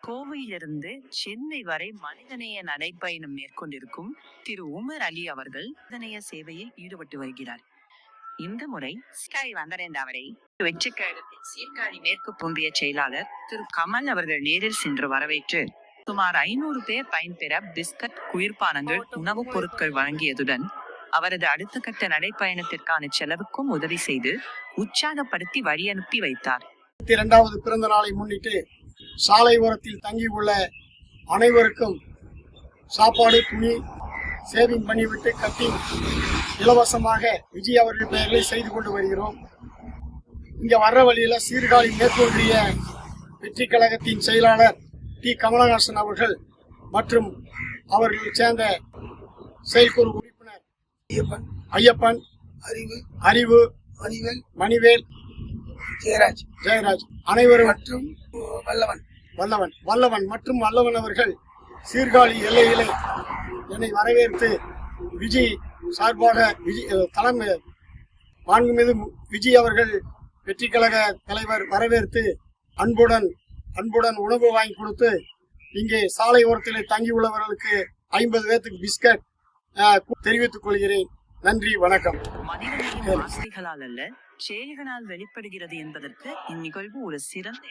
கோவையிலிருந்து சென்னை வரை மனிதநேய நடைப்பயணம் மேற்கொண்டிருக்கும் திரு உமர் அலி அவர்கள் மனிதநேய சேவையில் ஈடுபட்டு வருகிறார். இந்த முறை சீர்காழி வந்தடைந்த அவரை வெற்றிக்கழகத்தின் சீர்காழி மேற்கு ஒன்றிய செயலாளர் திரு கமல் அவர்கள் நேரில் சென்று வரவேற்று சுமார் 500 பேர் பயன்பெற பிஸ்கட், குளிர்பானங்கள், உணவுப் பொருட்கள் வழங்கியதுடன் அவரது அடுத்த கட்ட நடைப்பயணத்திற்கான செலவுக்கும் உதவி செய்து உற்சாகப்படுத்தி வழி அனுப்பி வைத்தார். 2வது பிறந்த நாளை முன்னிட்டு சாலை ஓரத்தில் தங்கியுள்ள அனைவருக்கும் சாப்பாடு, துணி, சேவிங் பண்ணிவிட்டு கட்டிங் இலவசமாக விஜய் அவர்கள் பெயர்களை செய்து கொண்டு வருகிறோம். இங்க வர்ற வழியில சீர்காழி மேற்கொன்றிய வெற்றி கழகத்தின் செயலாளர் டி கமலஹாசன் அவர்கள் மற்றும் அவர்கள் சேர்ந்த செயற்குழு உறுப்பினர் ஐயப்பன், அறிவு, மணிவேல், ஜெயராஜ் அனைவரும் மற்றும் வல்லவன் மற்றும் வல்லவன் அவர்கள் சீர்காழி எல்லையிலே என்னை வரவேற்று விஜய் சார்பாக தலைமை மாண்புமிகு விஜய் அவர்கள் வெற்றி கழக தலைவர் வரவேற்று அன்புடன் உணவு வாங்கி கொடுத்து இங்கே சாலை ஓரத்திலே தங்கியுள்ளவர்களுக்கு 50 பேருக்கு பிஸ்கட் தெரிவித்துக் கொள்கிறேன். நன்றி, வணக்கம். மனிதநேயம் வார்த்தைகளால் அல்ல, செயல்களால் வெளிப்படுகிறது என்பதற்கு இந்நிகழ்வு ஒரு சிறந்த